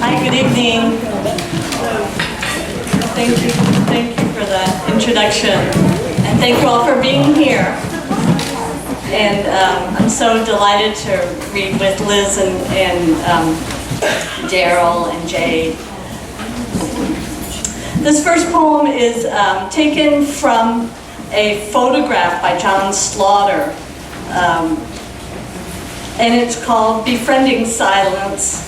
Hi, good evening. Thank you for that introduction. And thank you all for being here. And I'm so delighted to read with Liz and Daryl and Jay. This first poem is taken from a photograph by John Slaughter. And it's called Befriending Silence.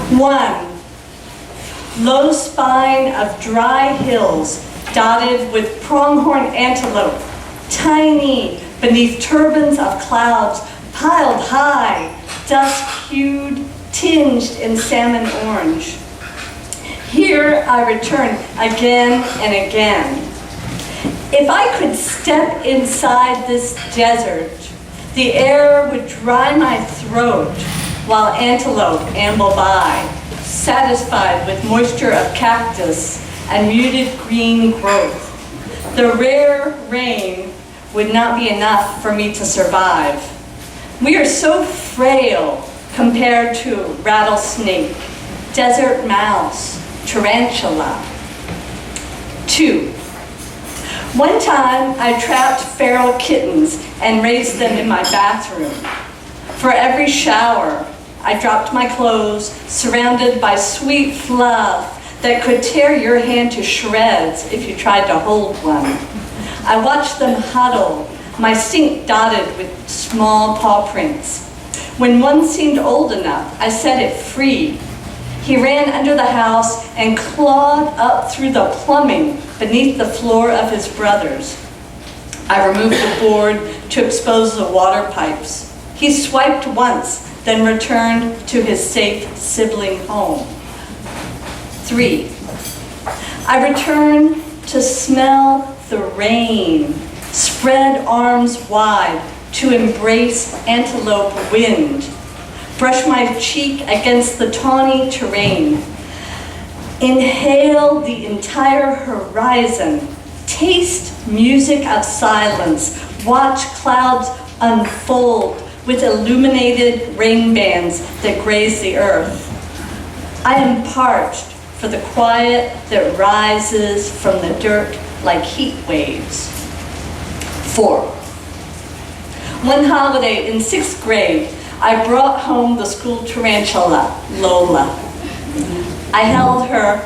1. Low spine of dry hills dotted with pronghorn antelope, tiny beneath turbans of clouds piled high, dusk-hued, tinged in salmon orange. Here I return again and again. If I could step inside this desert, the air would dry my throat while antelope amble by, satisfied with moisture of cactus and muted green growth. The rare rain would not be enough for me to survive. We are so frail compared to rattlesnake, desert mouse, tarantula. 2. One time I trapped feral kittens and raised them in my bathroom. For every shower, I dropped my clothes, surrounded by sweet fluff that could tear your hand to shreds if you tried to hold one. I watched them huddle, my sink dotted with small paw prints. When one seemed old enough, I set it free. He ran under the house and clawed up through the plumbing beneath the floor of his brother's. I removed the board to expose the water pipes. He swiped once, then returned to his safe sibling home. 3. I returned to smell the rain, spread arms wide to embrace antelope wind, brush my cheek against the tawny terrain, inhale the entire horizon, taste music of silence, watch clouds unfold with illuminated rain bands that graze the earth. I am parched for the quiet that rises from the dirt like heat waves. 4. One holiday in 6th grade, I brought home the school tarantula, Lola. I held her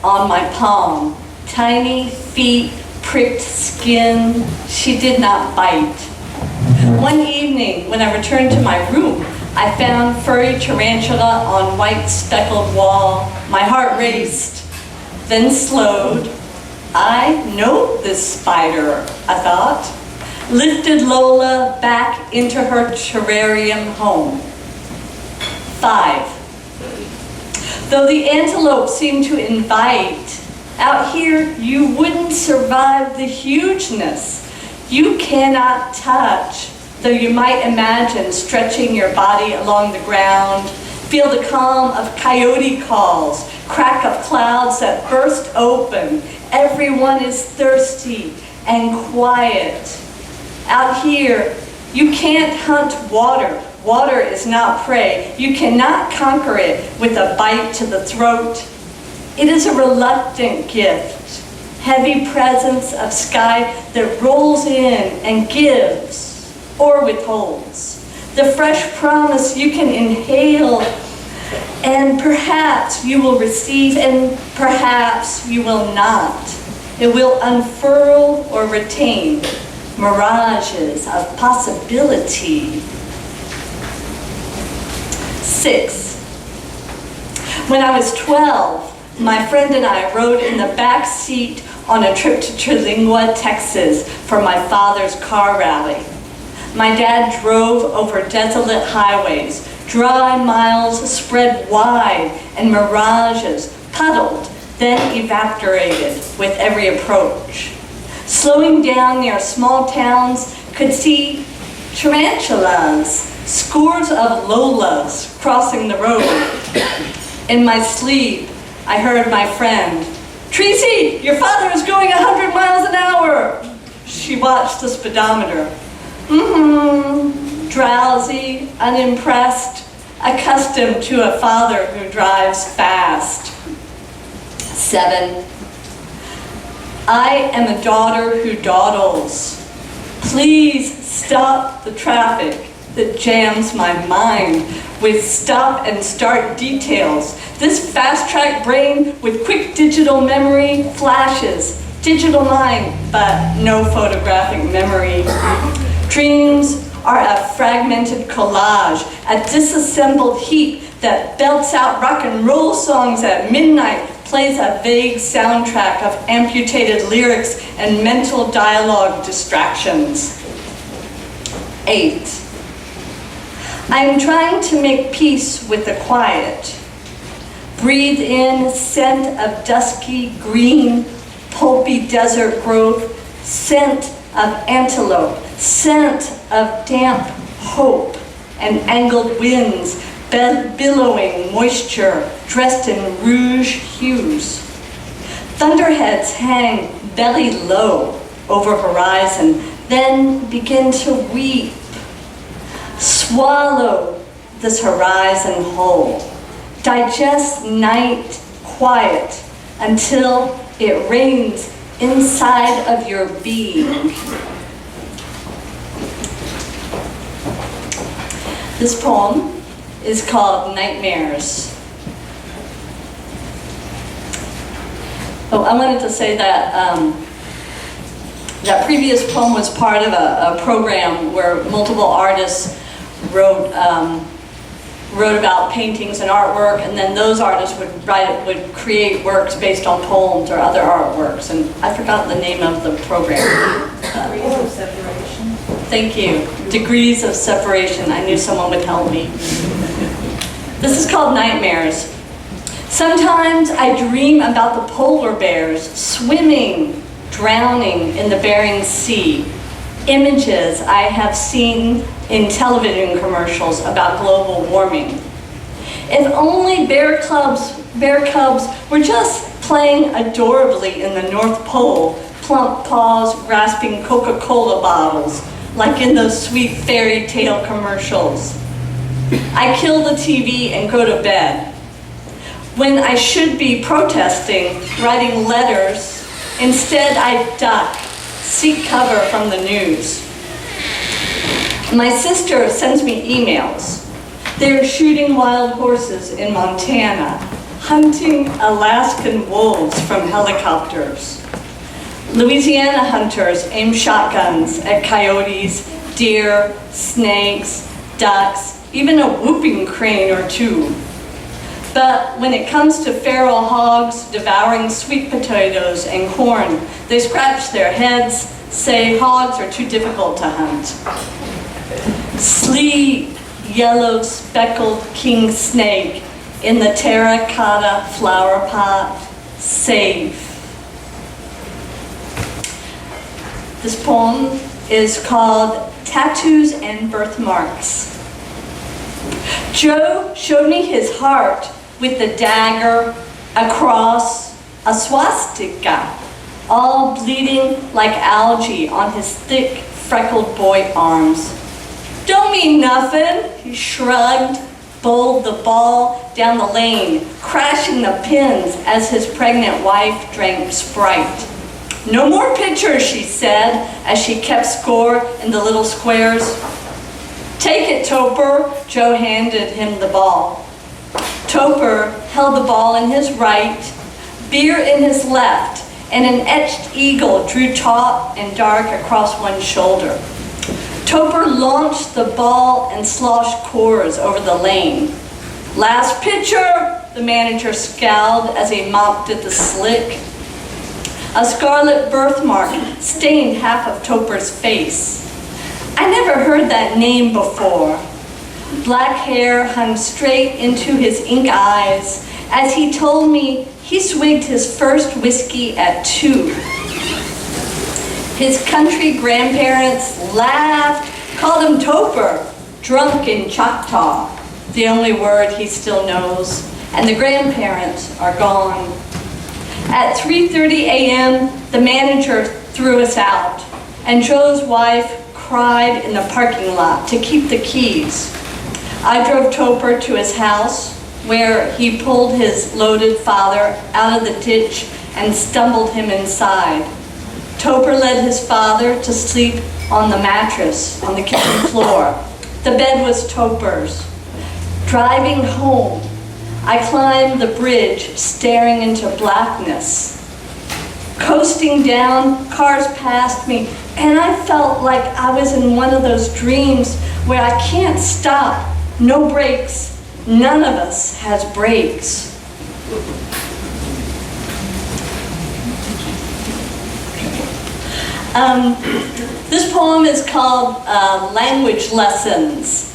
on my palm, tiny feet, pricked skin. She did not bite. One evening, when I returned to my room, I found furry tarantula on white speckled wall. My heart raced, then slowed. I know this spider, I thought. Lifted Lola back into her terrarium home. 5. Though the antelope seemed to invite, out here you wouldn't survive the hugeness. You cannot touch, though you might imagine stretching your body along the ground, feel the calm of coyote calls, crack of clouds that burst open. Everyone is thirsty and quiet. Out here, you can't hunt water. Water is not prey. You cannot conquer it with a bite to the throat. It is a reluctant gift, heavy presence of sky that rolls in and gives or withholds. The fresh promise you can inhale, and perhaps you will receive, and perhaps you will not. It will unfurl or retain mirages of possibility. 6. When I was 12, my friend and I rode in the back seat on a trip to Terlingua, Texas for my father's car rally. My dad drove over desolate highways, dry miles spread wide, and mirages puddled, then evaporated with every approach. Slowing down near small towns, could see tarantulas, scores of Lolas crossing the road. In my sleep, I heard my friend, "Tracy, your father is going 100 miles an hour." She watched the speedometer. Drowsy, unimpressed, accustomed to a father who drives fast. 7. I am a daughter who dawdles. Please stop the traffic that jams my mind with stop and start details. This fast-track brain with quick digital memory flashes. Digital mind, but no photographic memory. Dreams are a fragmented collage, a disassembled heap that belts out rock and roll songs at midnight, plays a vague soundtrack of amputated lyrics and mental dialogue distractions. 8. I am trying to make peace with the quiet. Breathe in scent of dusky green, pulpy desert growth, scent of antelope, scent of damp hope, and angled winds billowing moisture dressed in rouge hues. Thunderheads hang belly low over horizon, then begin to weep. Swallow this horizon whole. Digest night quiet until it rains inside of your being. This poem is called Nightmares. Oh, I wanted to say that that previous poem was part of a program where multiple artists wrote about paintings and artwork, and then those artists would create works based on poems or other artworks. And I forgot the name of the program. Degrees of Separation. Thank you. Degrees of Separation. I knew someone would help me. This is called Nightmares. Sometimes I dream about the polar bears swimming, drowning in the Bering Sea. Images I have seen in television commercials about global warming. If only bear cubs were just playing adorably in the North Pole, plump paws grasping Coca-Cola bottles, like in those sweet fairy tale commercials. I kill the TV and go to bed. When I should be protesting, writing letters, instead I duck, seek cover from the news. My sister sends me emails. They're shooting wild horses in Montana, hunting Alaskan wolves from helicopters. Louisiana hunters aim shotguns at coyotes, deer, snakes, ducks, even a whooping crane or two. But when it comes to feral hogs devouring sweet potatoes and corn, they scratch their heads, say hogs are too difficult to hunt. Sleep, yellow speckled king snake in the terracotta flower pot, safe. This poem is called Tattoos and Birthmarks. Joe showed me his heart with the dagger, a cross, a swastika, all bleeding like algae on his thick, freckled boy arms. Don't mean nothing, he shrugged, bowled the ball down the lane, crashing the pins as his pregnant wife drank Sprite. No more pictures, she said, as she kept score in the little squares. Take it, Topper, Joe handed him the ball. Topper held the ball in his right, beer in his left, and an etched eagle drew taut and dark across one shoulder. Topper launched the ball and sloshed cores over the lane. Last pitcher, the manager scowled as he mopped at the slick. A scarlet birthmark stained half of Topper's face. I never heard that name before. Black hair hung straight into his ink eyes as he told me he swigged his first whiskey at 2. His country grandparents laughed, called him Topper, drunk in Choctaw, the only word he still knows, and the grandparents are gone. At 3:30 a.m., the manager threw us out, and Joe's wife cried in the parking lot to keep the keys. I drove Topper to his house, where he pulled his loaded father out of the ditch and stumbled him inside. Topper led his father to sleep on the mattress on the kitchen floor. The bed was Topper's. Driving home, I climbed the bridge, staring into blackness. Coasting down, cars passed me, and I felt like I was in one of those dreams where I can't stop, no brakes. None of us has brakes. This poem is called Language Lessons.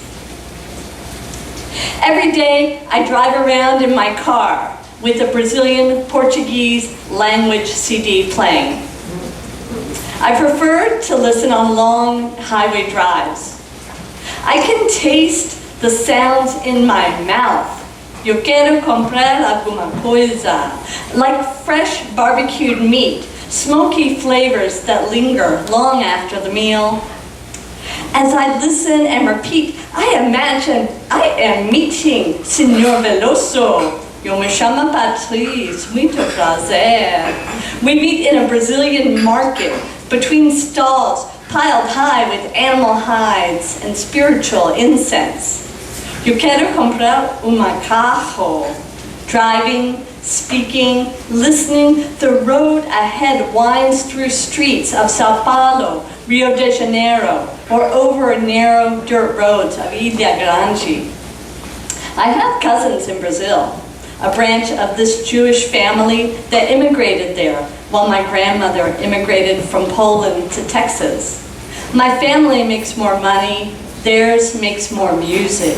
Every day I drive around in my car with a Brazilian Portuguese language CD playing. I prefer to listen on long highway drives. I can taste the sounds in my mouth. Eu quero comprar alguma coisa. Like fresh barbecued meat, smoky flavors that linger long after the meal. As I listen and repeat, I imagine I am meeting Senhor Veloso. Eu me chamo Patrice, muito prazer. We meet in a Brazilian market between stalls piled high with animal hides and spiritual incense. Eu quero comprar carro. Driving, speaking, listening, the road ahead winds through streets of Sao Paulo, Rio de Janeiro, or over narrow dirt roads of Ilha Grande. I have cousins in Brazil, a branch of this Jewish family that immigrated there while my grandmother immigrated from Poland to Texas. My family makes more money, theirs makes more music.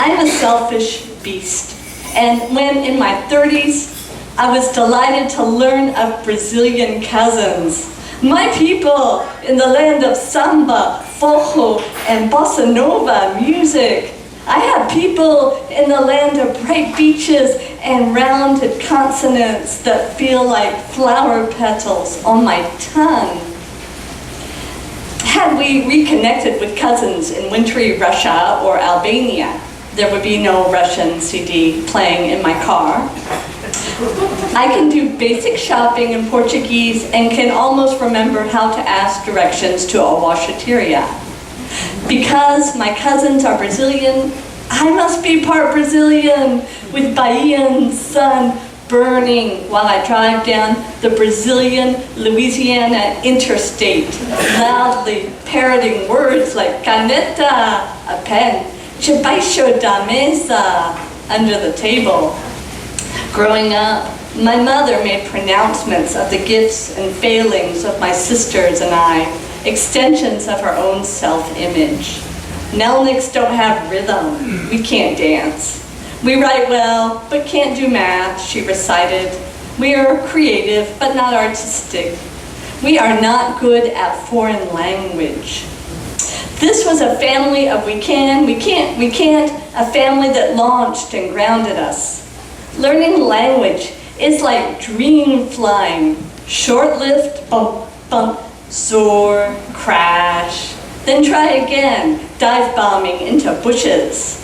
I'm a selfish beast, and when in my 30s, I was delighted to learn of Brazilian cousins. My people in the land of samba, forró, and bossa nova music. I have people in the land of bright beaches and rounded consonants that feel like flower petals on my tongue. Had we reconnected with cousins in wintry Russia or Albania, there would be no Russian CD playing in my car. I can do basic shopping in Portuguese and can almost remember how to ask directions to a washateria. Because my cousins are Brazilian, I must be part Brazilian, with Bahian sun burning while I drive down the Brazilian-Louisiana interstate, loudly parroting words like caneta, a pen, debaixo da mesa, under the table. Growing up, my mother made pronouncements of the gifts and failings of my sisters and I, extensions of her own self-image. Melnicks don't have rhythm. We can't dance. We write well, but can't do math, she recited. We are creative, but not artistic. We are not good at foreign language. This was a family of we can't, a family that launched and grounded us. Learning language is like dream flying. Short-lived, bump, bump, soar, crash. Then try again, dive bombing into bushes.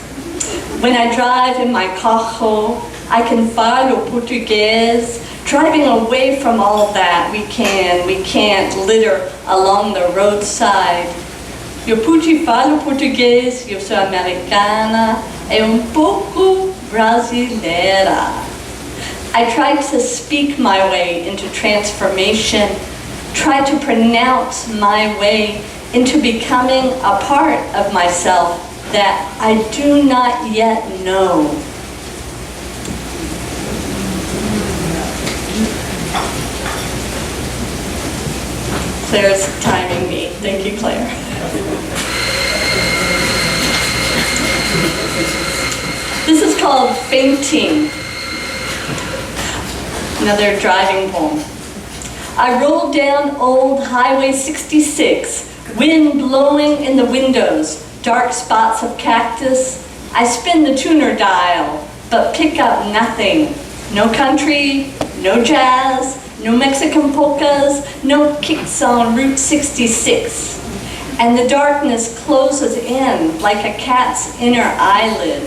When I drive in my carro, I can falo Portuguese, driving away from all that we can't litter along the roadside. Eu pude falo português, eu sou americana, pouco brasileira. I tried to speak my way into transformation, tried to pronounce my way into becoming a part of myself that I do not yet know. Claire's timing me. Thank you, Claire. This is called Fainting. Another driving poem. I rolled down old Highway 66, wind blowing in the windows, dark spots of cactus. I spin the tuner dial, but pick up nothing. No country, no jazz, no Mexican polkas, no kicks on Route 66. and the darkness closes in like a cat's inner eyelid.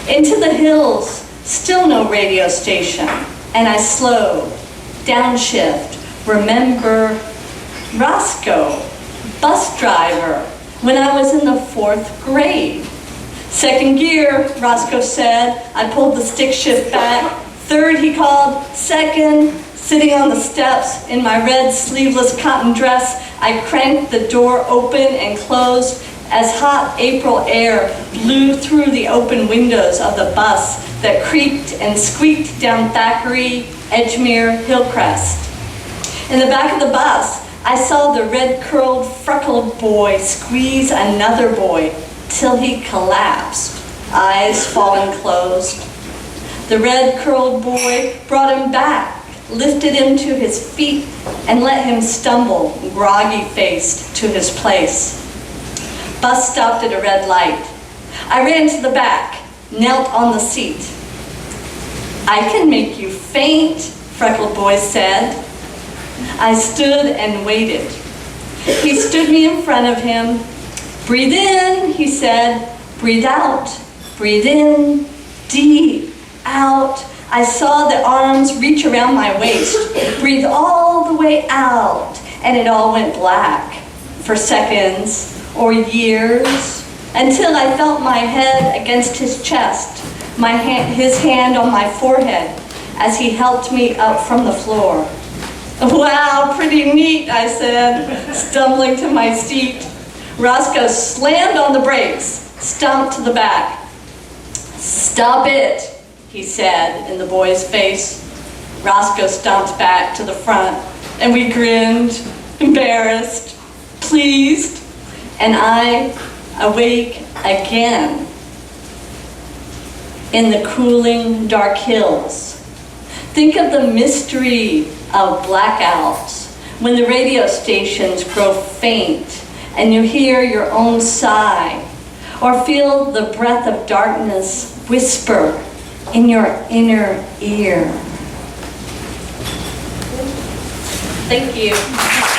Into the hills, still no radio station, and I slow, downshift, remember Roscoe, bus driver, when I was in the 4th grade. Second gear, Roscoe said. I pulled the stick shift back. Third, he called. Second, sitting on the steps in my red sleeveless cotton dress, I cranked the door open and closed as hot April air blew through the open windows of the bus that creaked and squeaked down Thackeray, Edgemere, Hillcrest. In the back of the bus, I saw the red-curled, freckled boy squeeze another boy till he collapsed, eyes falling closed. The red-curled boy brought him back, lifted him to his feet, and let him stumble, groggy-faced, to his place. Bus stopped at a red light. I ran to the back, knelt on the seat. I can make you faint, freckled boy said. I stood and waited. He stood me in front of him. Breathe in, he said. Breathe out. Breathe in. Deep. Out. I saw the arms reach around my waist. Breathe all the way out. And it all went black for seconds or years until I felt my head against his chest, his hand on my forehead as he helped me up from the floor. Wow, pretty neat, I said, stumbling to my seat. Roscoe slammed on the brakes, stomped to the back. Stop it, he said in the boy's face. Roscoe stomped back to the front, and we grinned, embarrassed, pleased, and I awake again in the cooling, dark hills. Think of the mystery of blackouts when the radio stations grow faint and you hear your own sigh or feel the breath of darkness whisper in your inner ear. Thank you.